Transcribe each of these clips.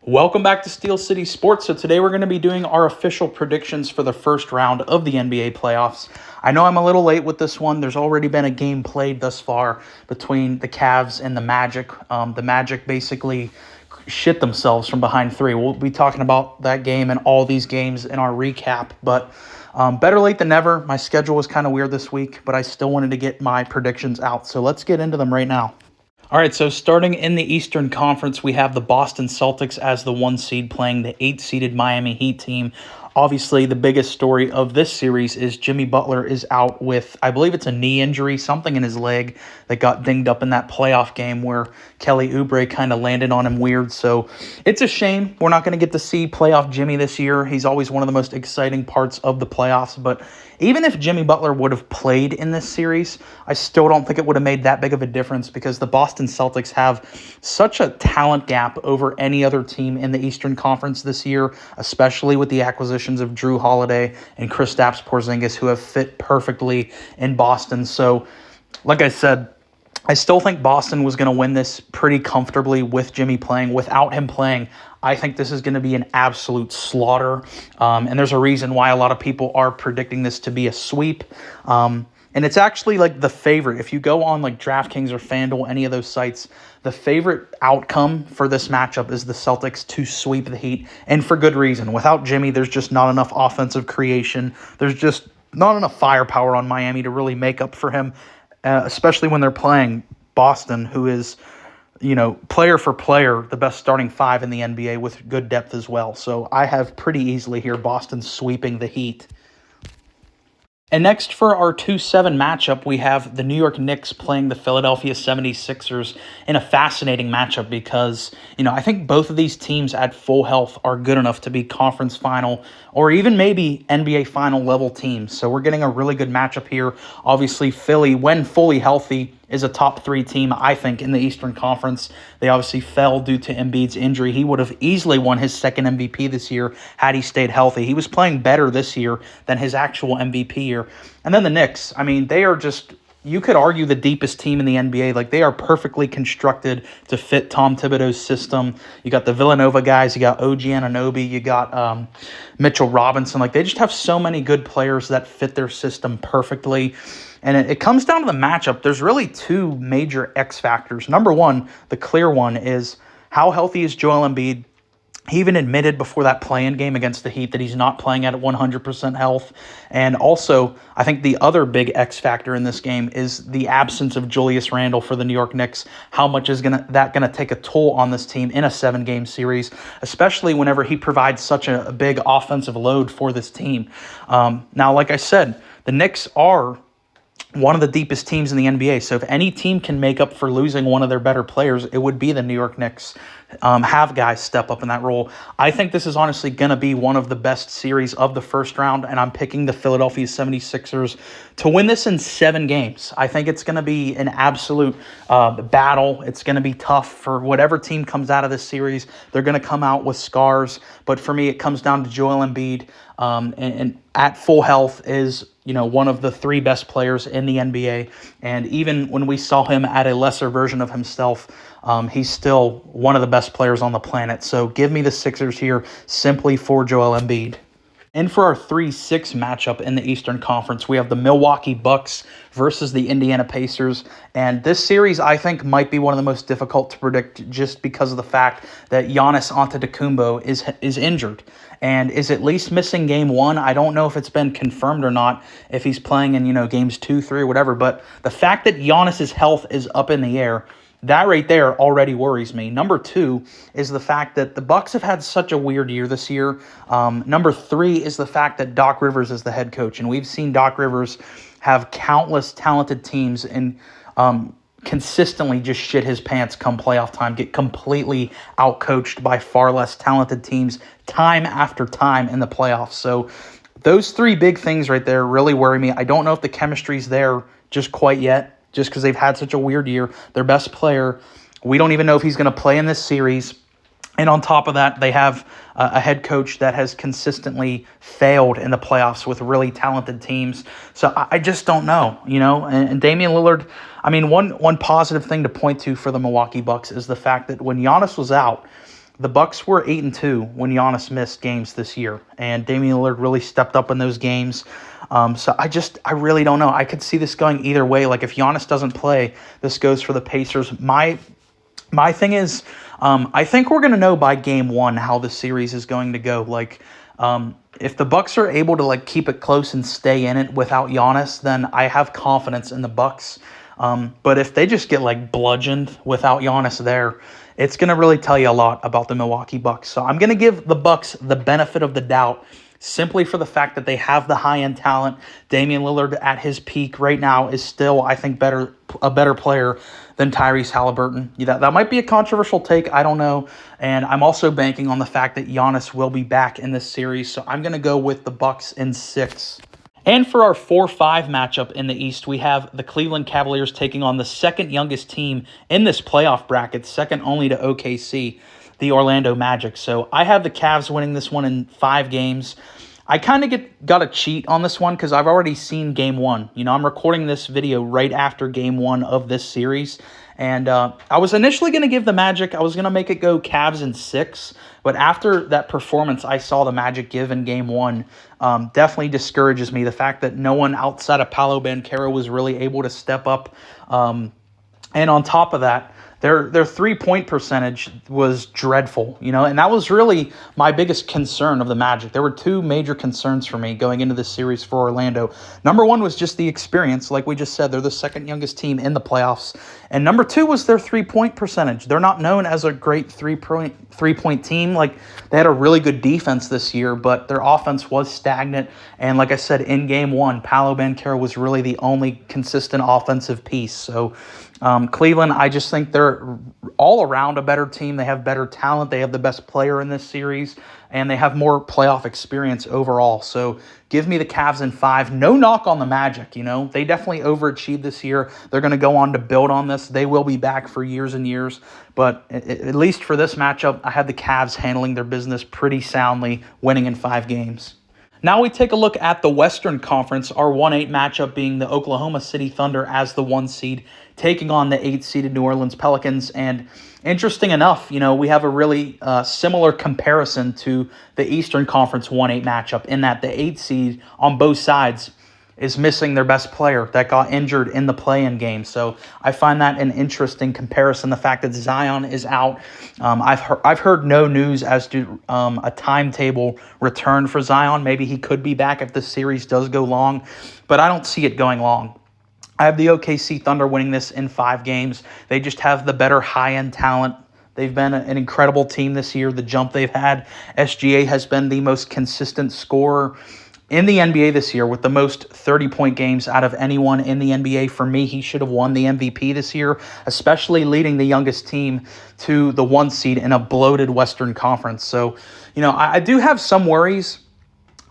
Welcome back to Steel City Sports. So today we're going to be doing our official predictions for the first round of the NBA playoffs. I know I'm a little late with this one. There's already been a game played thus far between the Cavs and the Magic. The Magic basically shit themselves from behind three. We'll be talking about that game and all these games in our recap, but better late than never. My schedule was kind of weird this week, but I still wanted to get my predictions out. So let's get into them right now. All right, so starting in the Eastern Conference, we have the Boston Celtics as the 1 seed playing the 8-seeded Miami Heat team. Obviously, the biggest story of this series is Jimmy Butler is out with, I believe it's a knee injury, something in his leg that got dinged up in that playoff game where Kelly Oubre kind of landed on him weird. So it's a shame we're not going to get to see playoff Jimmy this year. He's always one of the most exciting parts of the playoffs. But even if Jimmy Butler would have played in this series, I still don't think it would have made that big of a difference because the Boston Celtics have such a talent gap over any other team in the Eastern Conference this year, especially with the acquisitions of Drew Holiday and Kristaps Porzingis, who have fit perfectly in Boston. So, like I said, I still think Boston was going to win this pretty comfortably with Jimmy playing. Without him playing, I think this is going to be an absolute slaughter. And there's a reason why a lot of people are predicting this to be a sweep. And it's actually like the favorite. If you go on like DraftKings or FanDuel, any of those sites, the favorite outcome for this matchup is the Celtics to sweep the Heat. And for good reason. Without Jimmy, there's just not enough offensive creation. There's just not enough firepower on Miami to really make up for him, especially when they're playing Boston, who is, player for player, the best starting five in the NBA with good depth as well. So I have pretty easily here Boston sweeping the Heat. And next for our 2-7 matchup, we have the New York Knicks playing the Philadelphia 76ers in a fascinating matchup because, I think both of these teams at full health are good enough to be conference final or even maybe NBA final level teams. So we're getting a really good matchup here. Obviously, Philly, when fully healthy, is a top 3 team, I think, in the Eastern Conference. They obviously fell due to Embiid's injury. He would have easily won his second MVP this year had he stayed healthy. He was playing better this year than his actual MVP year. And then the Knicks, they are just, you could argue, the deepest team in the NBA. Like, they are perfectly constructed to fit Tom Thibodeau's system. You got the Villanova guys, you got OG Anunoby, you got Mitchell Robinson. Like, they just have so many good players that fit their system perfectly. And it comes down to the matchup. There's really 2 major X factors. Number one, the clear one, is how healthy is Joel Embiid? He even admitted before that play-in game against the Heat that he's not playing at 100% health. And also, I think the other big X factor in this game is the absence of Julius Randle for the New York Knicks. How much is that going to take a toll on this team in a 7-game series, especially whenever he provides such a big offensive load for this team? Now, like I said, the Knicks are one of the deepest teams in the NBA. So if any team can make up for losing one of their better players, it would be the New York Knicks. Have guys step up in that role. I think this is honestly going to be one of the best series of the first round, and I'm picking the Philadelphia 76ers to win this in 7 games. I think it's going to be an absolute battle. It's going to be tough for whatever team comes out of this series. They're going to come out with scars, but for me, it comes down to Joel Embiid, and at full health is one of the 3 best players in the NBA. And even when we saw him at a lesser version of himself, he's still one of the best players on the planet. So give me the Sixers here simply for Joel Embiid. And for our 3-6 matchup in the Eastern Conference, we have the Milwaukee Bucks versus the Indiana Pacers. And this series, I think, might be one of the most difficult to predict just because of the fact that Giannis Antetokounmpo is injured and is at least missing game 1. I don't know if it's been confirmed or not, if he's playing in, games 2, 3, or whatever. But the fact that Giannis's health is up in the air, that right there already worries me. Number 2 is the fact that the Bucks have had such a weird year this year. Number 3 is the fact that Doc Rivers is the head coach, and we've seen Doc Rivers have countless talented teams and consistently just shit his pants come playoff time, get completely outcoached by far less talented teams time after time in the playoffs. So those 3 big things right there really worry me. I don't know if the chemistry's there just quite yet, just because they've had such a weird year. Their best player, we don't even know if he's going to play in this series. And on top of that, they have a head coach that has consistently failed in the playoffs with really talented teams. So I just don't know, And Damian Lillard, one positive thing to point to for the Milwaukee Bucks is the fact that when Giannis was out, the Bucks were 8-2 when Giannis missed games this year, and Damian Lillard really stepped up in those games. So I really don't know. I could see this going either way. Like if Giannis doesn't play, this goes for the Pacers. My thing is, I think we're gonna know by game one how the series is going to go. Like, if the Bucks are able to like keep it close and stay in it without Giannis, then I have confidence in the Bucks. But if they just get like bludgeoned without Giannis there, it's going to really tell you a lot about the Milwaukee Bucks. So I'm going to give the Bucks the benefit of the doubt simply for the fact that they have the high-end talent. Damian Lillard at his peak right now is still, I think, a better player than Tyrese Halliburton. That might be a controversial take. I don't know. And I'm also banking on the fact that Giannis will be back in this series. So I'm going to go with the Bucks in 6. And for our 4-5 matchup in the East, we have the Cleveland Cavaliers taking on the second youngest team in this playoff bracket, second only to OKC, the Orlando Magic. So I have the Cavs winning this one in 5 games. I kind of got a cheat on this one because I've already seen game 1. I'm recording this video right after game 1 of this series. And I was initially going to give the Magic, I was going to make it go Cavs in 6. But after that performance I saw the Magic give in game 1, definitely discourages me. The fact that no one outside of Paolo Banchero was really able to step up. And on top of that, their 3-point percentage was dreadful, and that was really my biggest concern of the Magic. There were 2 major concerns for me going into this series for Orlando. Number 1 was just the experience. Like we just said, they're the second youngest team in the playoffs. And number 2 was their 3-point percentage. They're not known as a great three-point team. Like, they had a really good defense this year, but their offense was stagnant. And like I said, in game 1, Paolo Banchero was really the only consistent offensive piece. So Cleveland, I just think they're all around a better team. They have better talent. They have the best player in this series, and they have more playoff experience overall. So give me the Cavs in 5. No knock on the Magic, They definitely overachieved this year. They're going to go on to build on this. They will be back for years and years. But at least for this matchup, I had the Cavs handling their business pretty soundly, winning in 5 games. Now we take a look at the Western Conference, our 1-8 matchup being the Oklahoma City Thunder as the 1 seed, taking on the 8-seeded New Orleans Pelicans. And interesting enough, we have a really similar comparison to the Eastern Conference 1-8 matchup in that the 8 seed on both sides is missing their best player that got injured in the play-in game. So I find that an interesting comparison. The fact that Zion is out, I've heard no news as to a timetable return for Zion. Maybe he could be back if the series does go long, but I don't see it going long. I have the OKC Thunder winning this in 5 games. They just have the better high-end talent. They've been an incredible team this year. The jump they've had. SGA has been the most consistent scorer in the NBA this year with the most 30-point games out of anyone in the NBA. For me, he should have won the MVP this year, especially leading the youngest team to the 1 seed in a bloated Western Conference. So, I do have some worries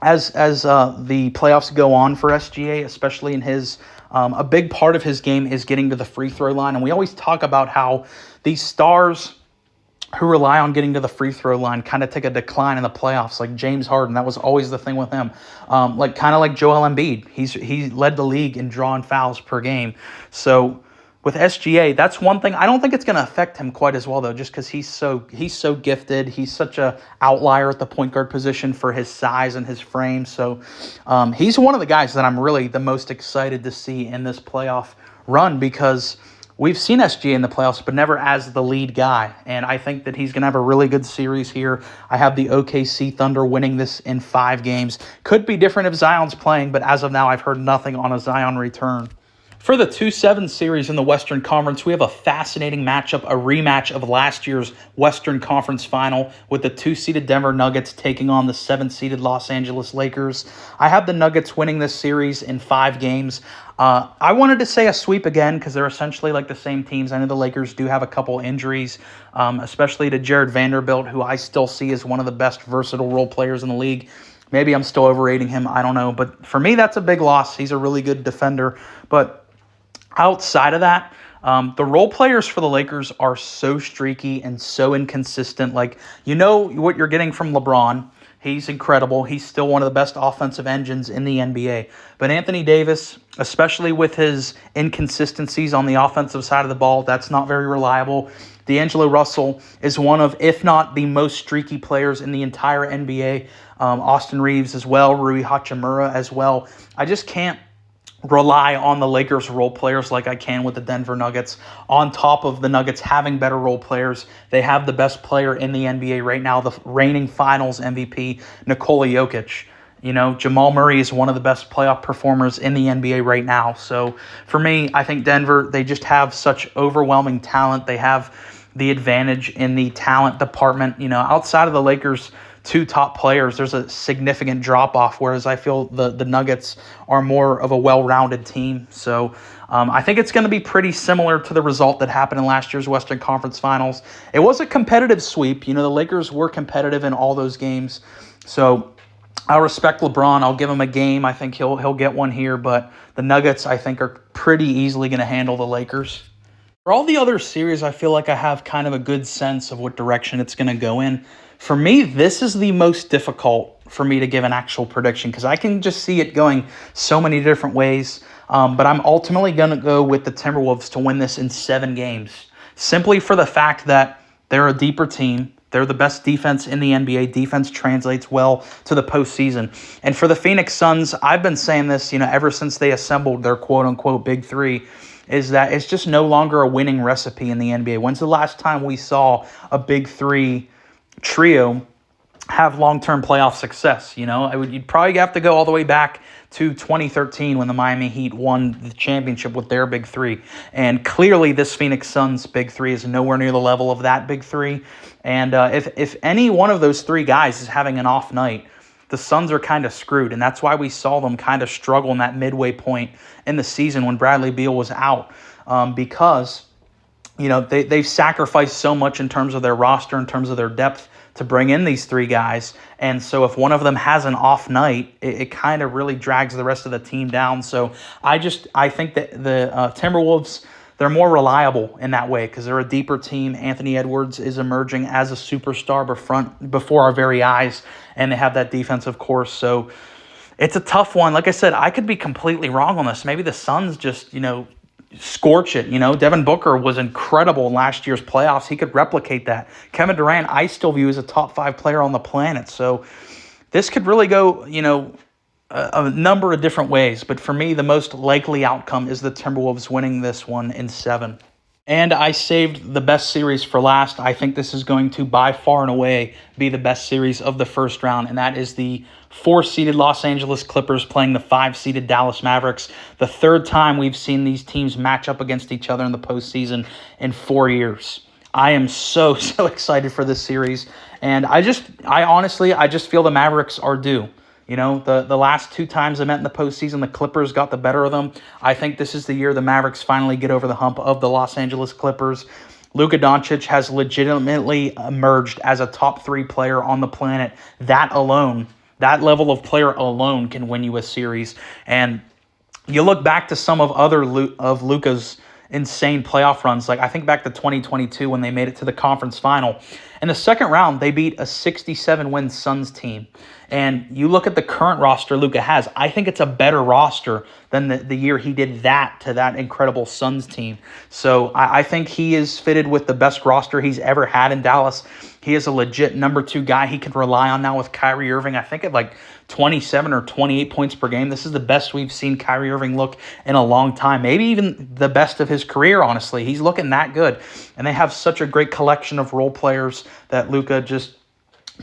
as the playoffs go on for SGA, especially in his a big part of his game is getting to the free throw line. And we always talk about how these stars who rely on getting to the free throw line kind of take a decline in the playoffs, like James Harden. That was always the thing with him. Like Joel Embiid. He led the league in drawn fouls per game. So with SGA, that's one thing. I don't think it's going to affect him quite as well, though, just because he's so gifted. He's such a outlier at the point guard position for his size and his frame. So he's one of the guys that I'm really the most excited to see in this playoff run, because we've seen SGA in the playoffs, but never as the lead guy. And I think that he's going to have a really good series here. I have the OKC Thunder winning this in 5 games. Could be different if Zion's playing, but as of now, I've heard nothing on a Zion return. For the 2-7 series in the Western Conference, we have a fascinating matchup, a rematch of last year's Western Conference final with the 2-seeded Denver Nuggets taking on the 7-seeded Los Angeles Lakers. I have the Nuggets winning this series in 5 games. I wanted to say a sweep again because they're essentially like the same teams. I know the Lakers do have a couple injuries, especially to Jared Vanderbilt, who I still see as one of the best versatile role players in the league. Maybe I'm still overrating him. I don't know. But for me, that's a big loss. He's a really good defender. But outside of that, The role players for the Lakers are so streaky and so inconsistent. Like, you know what you're getting from LeBron. He's incredible. He's still one of the best offensive engines in the NBA. But Anthony Davis, especially with his inconsistencies on the offensive side of the ball, that's not very reliable. D'Angelo Russell is one of, if not the most streaky players in the entire NBA. Austin Reeves as well, Rui Hachimura as well. I just can't rely on the Lakers role players like I can with the Denver Nuggets. On top of the Nuggets having better role players, they have the best player in the NBA right now, the reigning Finals MVP, Nikola Jokic. You know, Jamal Murray is one of the best playoff performers in the NBA right now. So for me, I think Denver, they just have such overwhelming talent. They have the advantage in the talent department. You know, outside of the Lakers' two top players, there's a significant drop-off, whereas I feel the Nuggets are more of a well-rounded team. So I think it's going to be pretty similar to the result that happened in last year's Western Conference Finals. It was a competitive sweep. You know, the Lakers were competitive in all those games. So I'll respect LeBron. I'll give him a game. I think he'll get one here. But the Nuggets, I think, are pretty easily going to handle the Lakers. For all the other series, I feel like I have kind of a good sense of what direction it's going to go in. For me, this is the most difficult for me to give an actual prediction because I can just see it going so many different ways. But I'm ultimately going to go with the Timberwolves to win this in 7 games, simply for the fact that they're a deeper team. They're the best defense in the NBA. Defense translates well to the postseason. And for the Phoenix Suns, I've been saying this, you know, ever since they assembled their quote-unquote big three, is that it's just no longer a winning recipe in the NBA. When's the last time we saw a big three trio have long-term playoff success? You know, you'd probably have to go all the way back to 2013 when the Miami Heat won the championship with their big three. And clearly this Phoenix Suns big three is nowhere near the level of that big three. And if any one of those three guys is having an off night, the Suns are kind of screwed. And that's why we saw them kind of struggle in that midway point in the season when Bradley Beal was out, because you know, they've sacrificed so much in terms of their roster, in terms of their depth to bring in these 3 guys. And so if one of them has an off night, it kind of really drags the rest of the team down. So I think that the Timberwolves, they're more reliable in that way because they're a deeper team. Anthony Edwards is emerging as a superstar before our very eyes, and they have that defense, of course. So it's a tough one. Like I said, I could be completely wrong on this. Maybe the Suns just, you know, scorch it. You know, Devin Booker was incredible in last year's playoffs. He could replicate that. Kevin Durant, I still view as a top 5 player on the planet. So this could really go, you know, a number of different ways. But for me, the most likely outcome is the Timberwolves winning this one in 7. And I saved the best series for last. I think this is going to, by far and away, be the best series of the first round, and that is the 4-seeded Los Angeles Clippers playing the 5-seeded Dallas Mavericks. The 3rd time we've seen these teams match up against each other in the postseason in 4 years. I am so excited for this series, and I honestly feel the Mavericks are due. You know, the last 2 times they met in the postseason, the Clippers got the better of them. I think this is the year the Mavericks finally get over the hump of the Los Angeles Clippers. Luka Doncic has legitimately emerged as a top 3 player on the planet. That level of player alone can win you a series. And you look back to some of Luka's insane playoff runs. Like I think back to 2022 when they made it to the conference final. In the second round, they beat a 67-win Suns team. And you look at the current roster Luka has, I think it's a better roster than the year he did that to that incredible Suns team. So I think he is fitted with the best roster he's ever had in Dallas. He is a legit number 2 guy he can rely on now with Kyrie Irving. I think at like 27 or 28 points per game. This is the best we've seen Kyrie Irving look in a long time. Maybe even the best of his career, honestly. He's looking that good. And they have such a great collection of role players that Luka just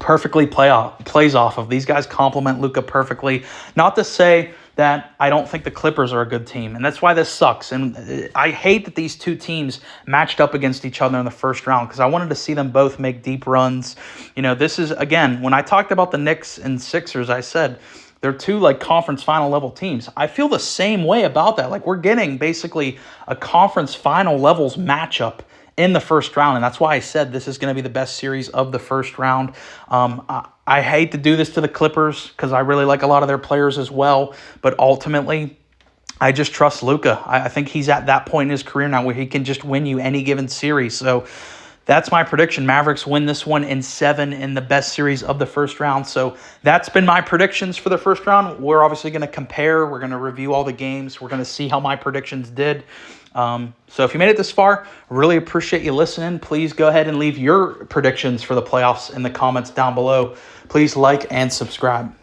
perfectly plays off of. These guys complement Luka perfectly. Not to say that I don't think the Clippers are a good team, and that's why this sucks. And I hate that these 2 teams matched up against each other in the first round because I wanted to see them both make deep runs. You know, this is, again, when I talked about the Knicks and Sixers, I said they're 2 like conference final level teams. I feel the same way about that. Like we're getting basically a conference final levels matchup in the first round, and that's why I said this is going to be the best series of the first round. I hate to do this to the Clippers because I really like a lot of their players as well, but ultimately I just trust Luka. I think he's at that point in his career now where he can just win you any given series. So that's my prediction. Mavericks win this one in 7 in the best series of the first round. So that's been my predictions for the first round. We're obviously going to compare. We're going to review all the games. We're going to see how my predictions did. So if you made it this far, really appreciate you listening. Please go ahead and leave your predictions for the playoffs in the comments down below. Please like and subscribe.